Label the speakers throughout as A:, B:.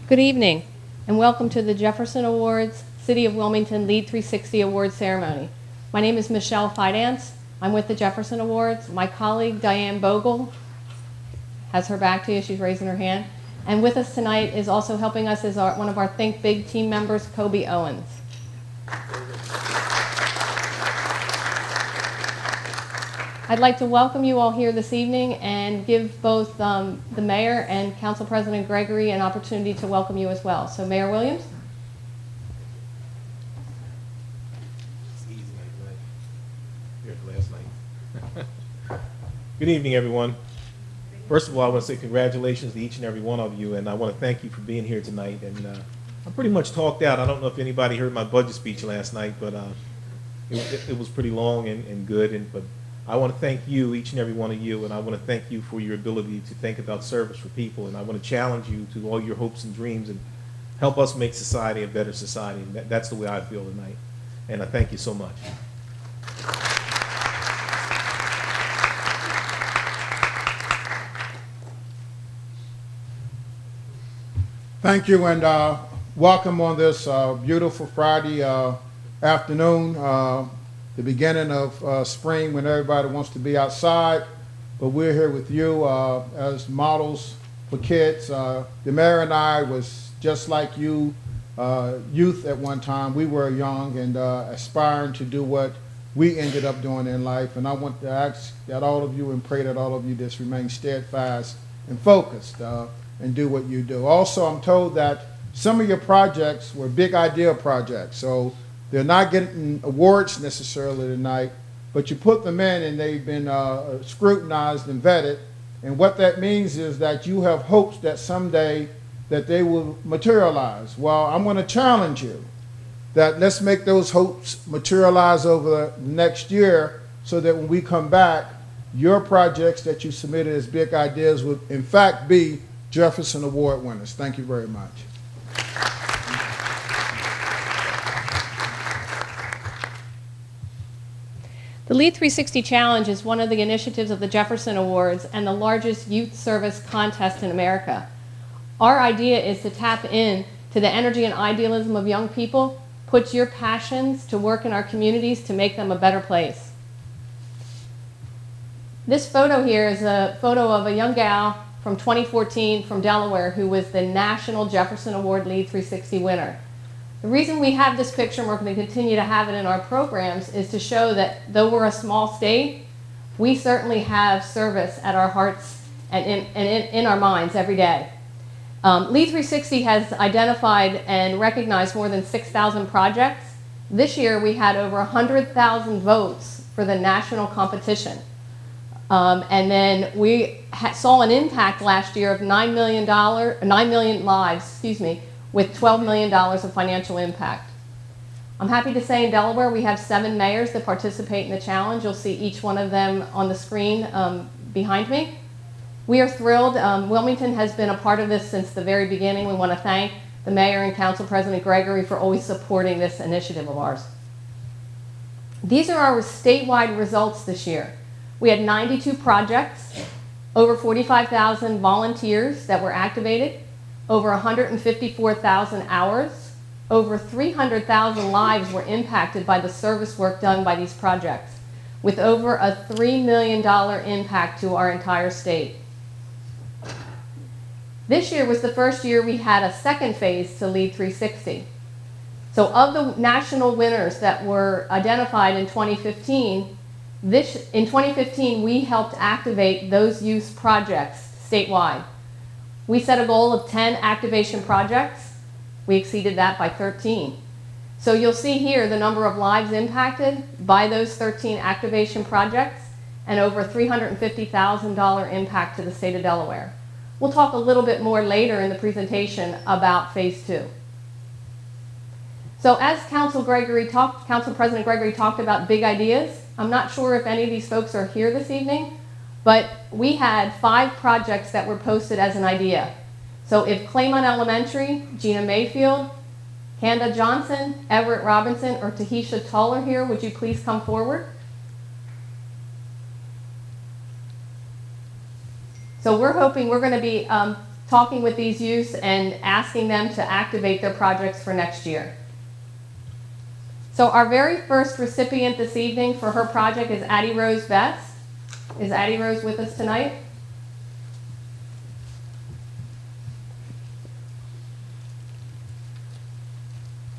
A: Good evening, and welcome to the Jefferson Awards City of Wilmington Lead 360 Awards Ceremony. My name is Michelle Fidance. I'm with the Jefferson Awards. My colleague Diane Bogle has her back to you. She's raising her hand. And with us tonight is also helping us is one of our Think Big team members, Kobe Owens. I'd like to welcome you all here this evening and give both the Mayor and Council President Gregory an opportunity to welcome you as well. So Mayor Williams.
B: It's easy like here last night. Good evening, everyone. First of all, I want to say congratulations to each and every one of you, and I want to thank you for being here tonight. And I'm pretty much talked out. I don't know if anybody heard my budget speech last night, but it was pretty long and good. But I want to thank you, each and every one of you, and I want to thank you for your ability to think about service for people. And I want to challenge you to all your hopes and dreams and help us make society a better society. And that's the way I feel tonight. And I thank you so much.
C: Thank you, and welcome on this beautiful Friday afternoon. The beginning of spring when everybody wants to be outside, but we're here with you as models for kids. The mayor and I was just like you, youth at one time. We were young and aspiring to do what we ended up doing in life, and I want to ask that all of you and pray that all of you just remain steadfast and focused and do what you do. Also, I'm told that some of your projects were big idea projects, so they're not getting awards necessarily tonight, but you put them in and they've been scrutinized and vetted. And what that means is that you have hopes that someday that they will materialize. Well, I'm going to challenge you that let's make those hopes materialize over the next year so that when we come back, your projects that you submitted as big ideas would in fact be Jefferson Award winners. Thank you very much.
A: The Lead 360 Challenge is one of the initiatives of the Jefferson Awards and the largest youth service contest in America. Our idea is to tap in to the energy and idealism of young people, put your passions to work in our communities to make them a better place. This photo here is a photo of a young gal from 2014 from Delaware who was the National Jefferson Award Lead 360 winner. The reason we have this picture, and we're going to continue to have it in our programs, is to show that though we're a small state, we certainly have service at our hearts and in our minds every day. Lead 360 has identified and recognized more than 6,000 projects. This year we had over 100,000 votes for the national competition. And then we saw an impact last year of $9 million lives, with $12 million of financial impact. I'm happy to say in Delaware we have 7 mayors that participate in the challenge. You'll see each one of them on the screen behind me. We are thrilled. Wilmington has been a part of this since the very beginning. We want to thank the Mayor and Council President Gregory for always supporting this initiative of ours. These are our statewide results this year. We had 92 projects, over 45,000 volunteers that were activated, over 154,000 hours, over 300,000 lives were impacted by the service work done by these projects, with over a $3 million impact to our entire state. This year was the first year we had a second phase to Lead 360. So of the national winners that were identified in 2015, in 2015 we helped activate those youth projects statewide. We set a goal of 10 activation projects. We exceeded that by 13. So you'll see here the number of lives impacted by those 13 activation projects and over $350,000 impact to the state of Delaware. We'll talk a little bit more later in the presentation about phase 2. So as Council President Gregory talked about big ideas, I'm not sure if any of these folks are here this evening, but we had 5 projects that were posted as an idea. So if Claymont Elementary, Gina Mayfield, Kanda Johnson, Everett Robinson, or Tahisha Toller here, would you please come forward? So we're hoping we're going to be talking with these youths and asking them to activate their projects for next year. So our very first recipient this evening for her project is Addie Rose Betts. Is Addie Rose with us tonight?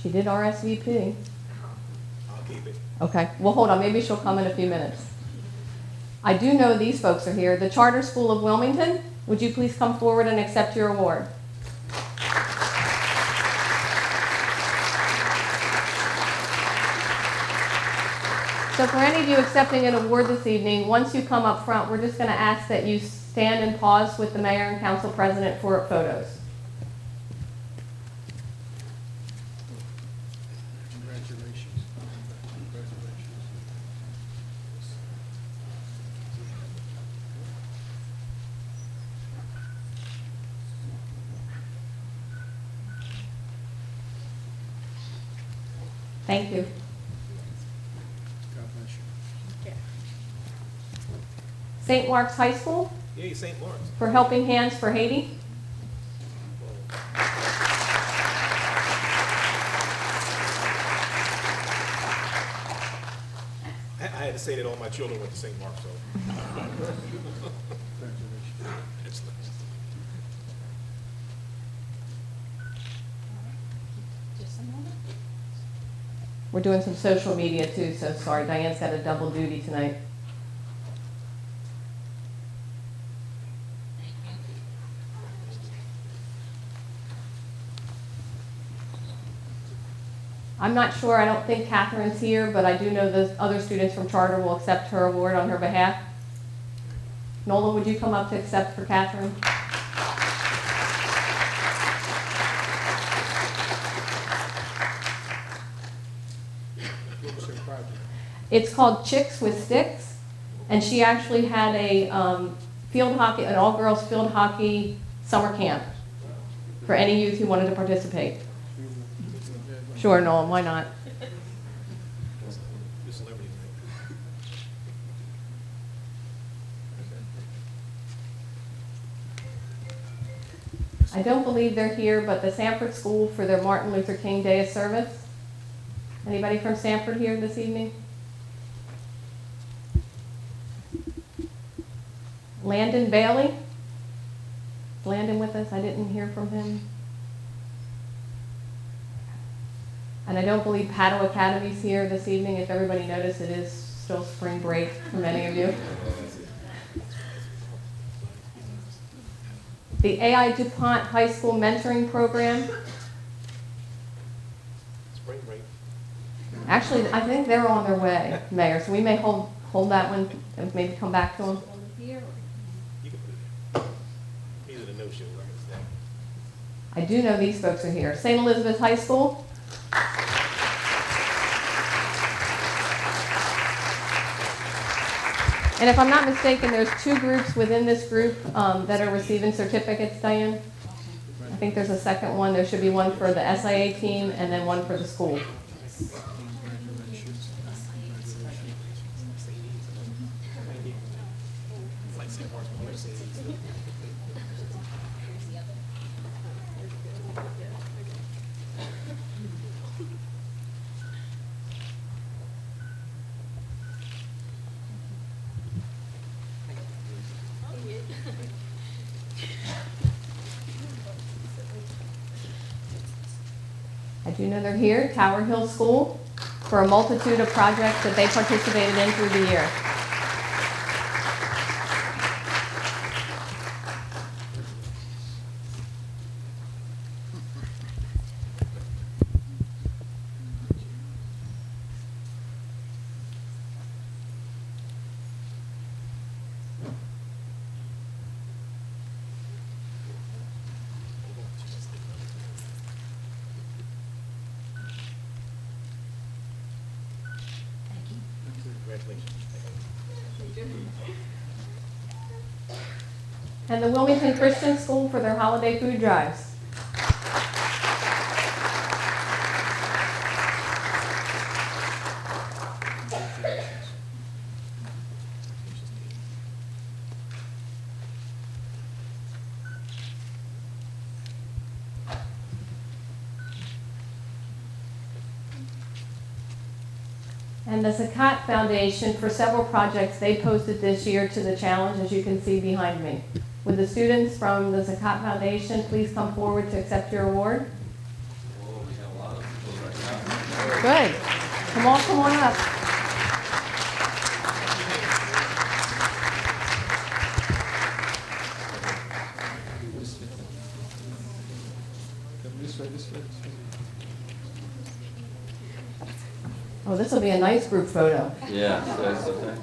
A: She did RSVP.
B: I'll keep it.
A: Okay, well hold on, maybe she'll come in a few minutes. I do know these folks are here. The Charter School of Wilmington, would you please come forward and accept your award? So for any of you accepting an award this evening, once you come up front, we're just going to ask that you stand and pause with the mayor and council president for photos.
C: Congratulations.
A: Thank you.
C: God bless you.
A: St. Mark's High School
B: Yay, St. Lawrence.
A: for Helping Hands for Haiti.
B: I had to say that all my children went to St. Mark's, so.
C: Congratulations.
A: We're doing some social media too, so sorry, Diane's got a double duty tonight. I'm not sure, I don't think Catherine's here, but I do know the other students from Charter will accept her award on her behalf. Nola, would you come up to accept for Catherine?
C: What was your project?
A: It's called Chicks with Sticks, and she actually had a field hockey, an all-girls field hockey summer camp for any youth who wanted to participate. Sure, Noel, why not?
B: You're a celebrity, right?
A: I don't believe they're here, but the Sanford School for their Martin Luther King Day of Service. Anybody from Sanford here this evening? Landon Bailey? Is Landon with us? I didn't hear from him. And I don't believe Padua Academy's here this evening. If everybody noticed, it is still spring break for many of you. The AI DuPont High School Mentoring Program.
B: Spring break.
A: Actually, I think they're on their way, Mayor, so we may hold that one and maybe come back to them.
B: You can put it there. These are the no-shows, I understand.
A: I do know these folks are here. St. Elizabeth High School. And if I'm not mistaken, there's two groups within this group that are receiving certificates, Diane. I think there's a second one. There should be one for the SIA team and then one for the school.
B: It's like St. Mark's, but Mercedes.
A: I do know they're here, Tower Hill School, for a multitude of projects that they participated in through the year.
B: Congratulations.
A: And the Wilmington Christian School for their holiday food drives. And the Sakat Foundation, for several projects they posted this year to the challenge, as you can see behind me. Would the students from the Sakat Foundation please come forward to accept your award?
D: Oh, we have a lot of people right now.
A: Good. Come on up. Oh, this will be a nice group photo.
D: Yeah, so it's okay.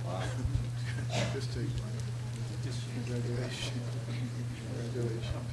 D: Wow.
E: Just take one. Congratulations. Congratulations. Congratulations.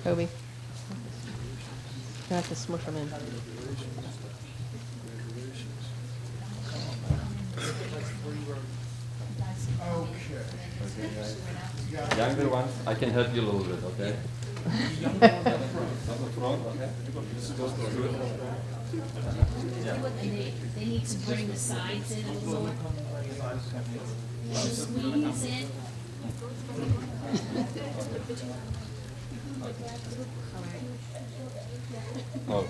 A: Kobe. You have to smush them in.
D: Younger ones, I can help you a little bit, okay? On the front, okay?
F: They need to bring the sides in a little more. Squeeze it.
D: Oh,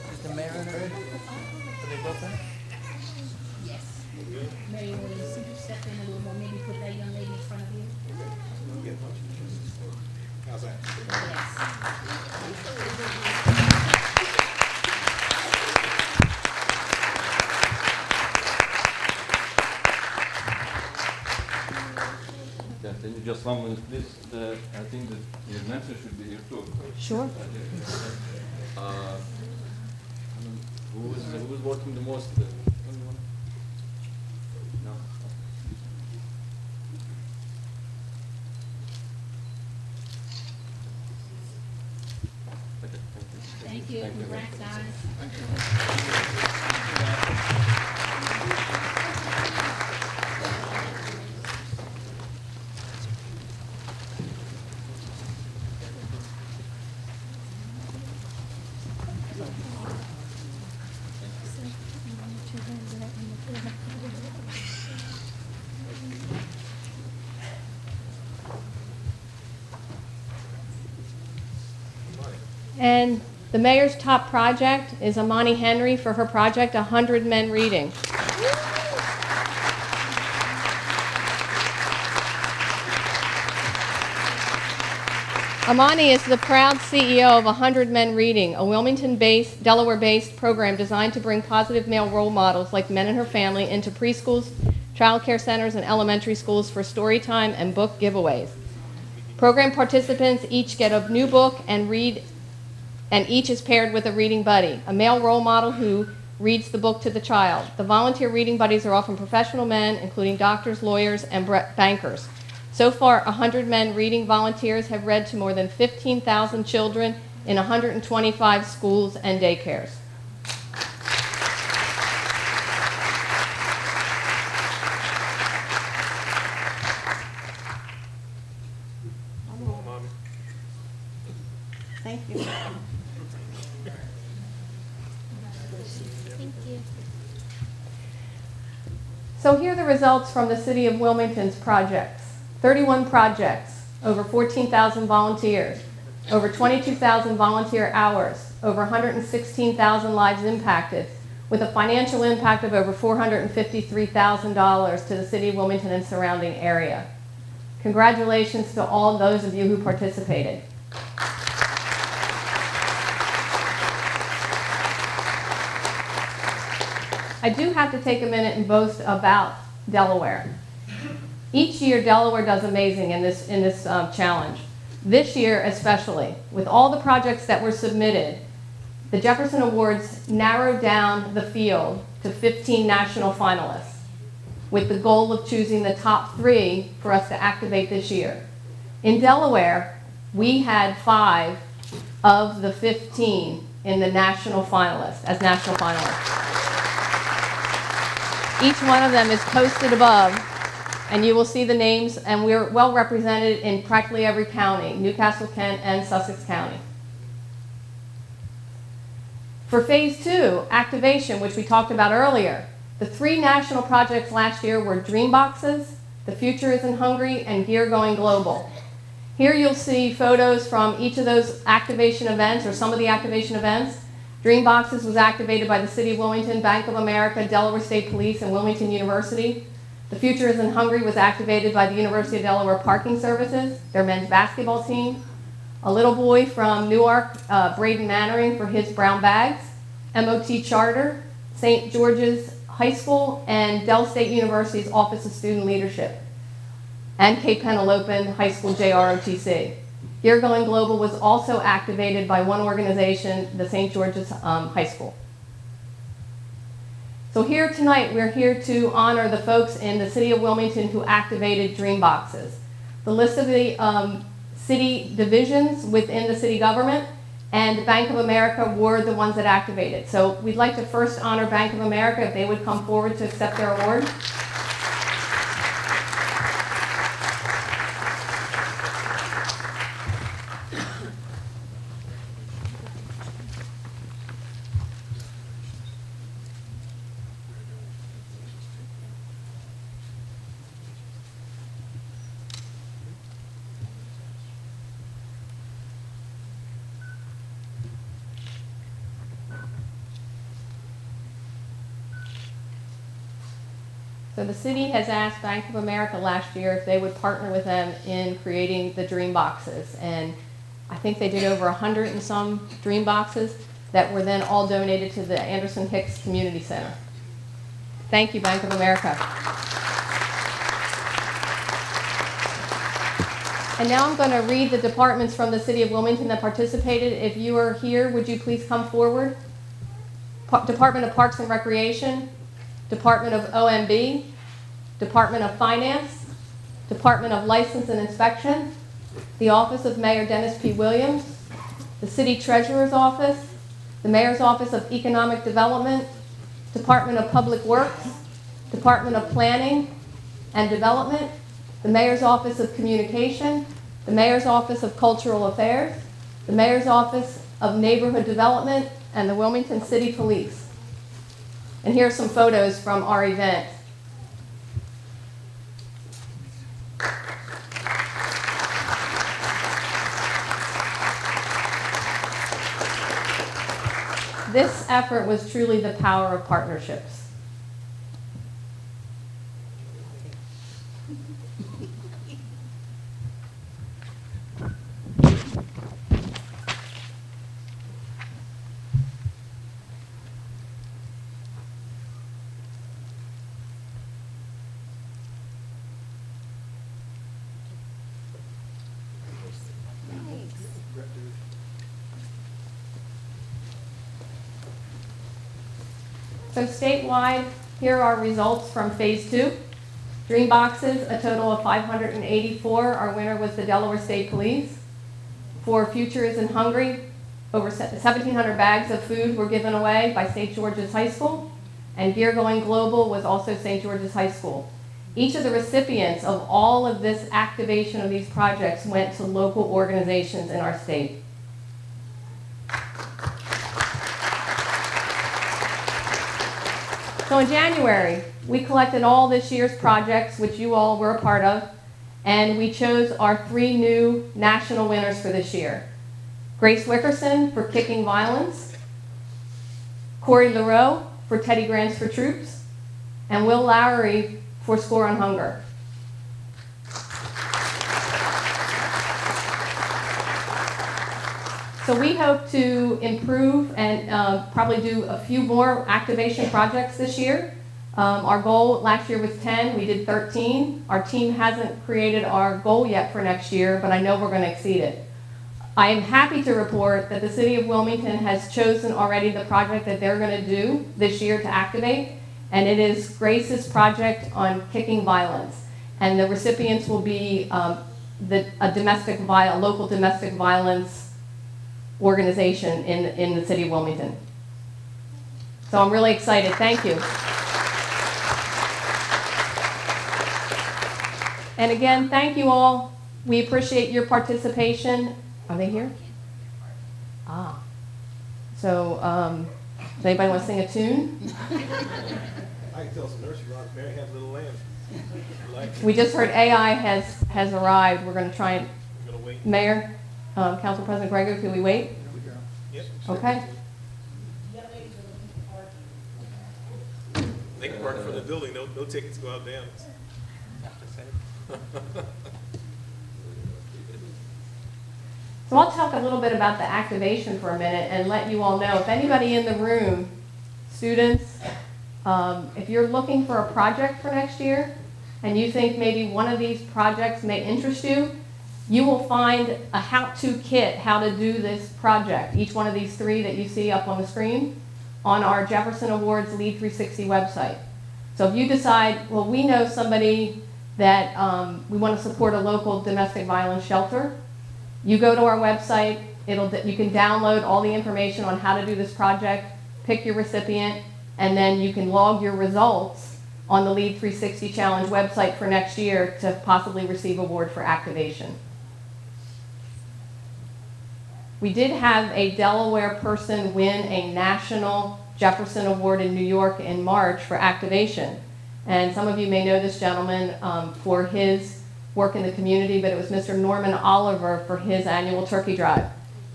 F: Yes. Mary, will you step in a little more, maybe put that young lady in front of you?
B: How's that?
D: yeah, then you just 1 minute, please. I think that your mentor should be here too.
A: Sure.
D: Uh, who's working the most? No. Okay,
F: Thank you, congrats, guys.
A: And the mayor's top project is Amani Henry for her project 100 Men Reading. Amani is the proud CEO of 100 Men Reading, a Wilmington-based, Delaware-based program designed to bring positive male role models like Men and Her Family into preschools, child care centers, and elementary schools for story time and book giveaways. Program participants each get a new book and each is paired with a reading buddy, a male role model who reads the book to the child. The volunteer reading buddies are often professional men, including doctors, lawyers, and bankers. So far, 100 Men Reading volunteers have read to more than 15,000 children in 125 schools and daycares. Thank you.
F: Thank you.
A: So here are the results from the City of Wilmington's projects. 31 projects, over 14,000 volunteers, over 22,000 volunteer hours, over 116,000 lives impacted, with a financial impact of over $453,000 to the City of Wilmington and surrounding area. Congratulations to all those of you who participated. I do have to take a minute and boast about Delaware. Each year, Delaware does amazing in this challenge. This year especially, with all the projects that were submitted, the Jefferson Awards narrowed down the field to 15 national finalists, with the goal of choosing the top 3 for us to activate this year. In Delaware, we had 5 of the 15 in the national finalists, as national finalists. Each one of them is posted above, and you will see the names, and we're well represented in practically every county, Newcastle, Kent, and Sussex County. For phase 2, activation, which we talked about earlier, the 3 national projects last year were Dream Boxes, The Future Isn't Hungry, and Gear Going Global. Here you'll see photos from each of those activation events, or some of the activation events. Dream Boxes was activated by the City of Wilmington, Bank of America, Delaware State Police, and Wilmington University. The Future Isn't Hungry was activated by the University of Delaware Parking Services, their men's basketball team. A little boy from Newark, Braden Mannering, for his brown bags. MOT Charter, St. George's High School, and Dell State University's Office of Student Leadership. And Cape Penelope High School JROTC. Gear Going Global was also activated by one organization, the St. George's High School. So here tonight, we're here to honor the folks in the City of Wilmington who activated Dream Boxes. The list of the city divisions within the city government and Bank of America were the ones that activated. So we'd like to first honor Bank of America if they would come forward to accept their award. So the city has asked Bank of America last year if they would partner with them in creating the Dream Boxes. And I think they did over 100 and some Dream Boxes that were then all donated to the Anderson Hicks Community Center. Thank you, Bank of America. And now I'm going to read the departments from the City of Wilmington that participated. If you are here, would you please come forward? Department of Parks and Recreation, Department of OMB, Department of Finance, Department of License and Inspection, the Office of Mayor Dennis P. Williams, the City Treasurer's Office, the Mayor's Office of Economic Development, Department of Public Works, Department of Planning and Development, the Mayor's Office of Communication, the Mayor's Office of Cultural Affairs, the Mayor's Office of Neighborhood Development, and the Wilmington City Police. And here are some photos from our event. This effort was truly the power of partnerships. So statewide, here are results from phase 2. Dream Boxes, a total of 584. Our winner was the Delaware State Police. For Future Isn't Hungry, over 1,700 bags of food were given away by St. George's High School. And Gear Going Global was also St. George's High School. Each of the recipients of all of this activation of these projects went to local organizations in our state. So in January, we collected all this year's projects, which you all were a part of, and we chose our 3 new national winners for this year. Grace Wickerson for Kicking Violence, Corey LaRoe for Teddy Grants for Troops, and Will Lowery for Score on Hunger. So we hope to improve and probably do a few more activation projects this year. Our goal last year was 10, we did 13. Our team hasn't created our goal yet for next year, but I know we're going to exceed it. I am happy to report that the City of Wilmington has chosen already the project that they're going to do this year to activate, and it is Grace's project on kicking violence. And the recipients will be a local domestic violence organization in the City of Wilmington. So I'm really excited. Thank you. And again, thank you all. We appreciate your participation. Are they here? Ah. So, does anybody want to sing a tune?
B: I can tell some nursery rhymes. Mary had little lamb.
A: We just heard AI has arrived. We're going to try and.
B: We're going to wait.
A: Mayor, Council President Gregory, can we wait?
E: There we go.
B: Yep.
A: Okay.
B: They can park from the building. No tickets go out down.
A: So I'll talk a little bit about the activation for a minute and let you all know, if anybody in the room, students, if you're looking for a project for next year and you think maybe one of these projects may interest you, you will find a how-to kit how to do this project, each one of these 3 that you see up on the screen, on our Jefferson Awards Lead 360 website. So if you decide, well, we know somebody that we want to support a local domestic violence shelter, you go to our website, you can download all the information on how to do this project, pick your recipient, and then you can log your results on the Lead 360 Challenge website for next year to possibly receive award for activation. We did have a Delaware person win a national Jefferson Award in New York in March for activation. And some of you may know this gentleman for his work in the community, but it was Mr. Norman Oliver for his annual turkey drive.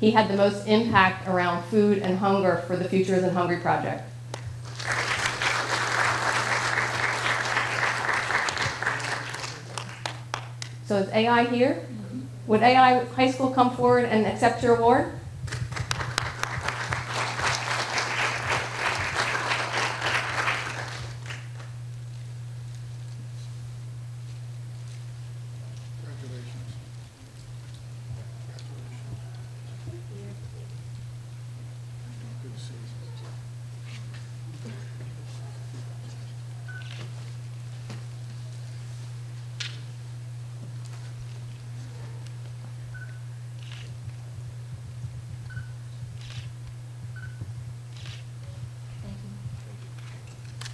A: He had the most impact around food and hunger for the Future Isn't Hungry project. So is AI here? Would AI High School come forward and accept your award?
E: Congratulations. Good to see you.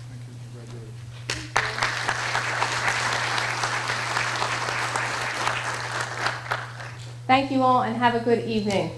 E: Thank you. Congratulations.
A: Thank you all and have a good evening.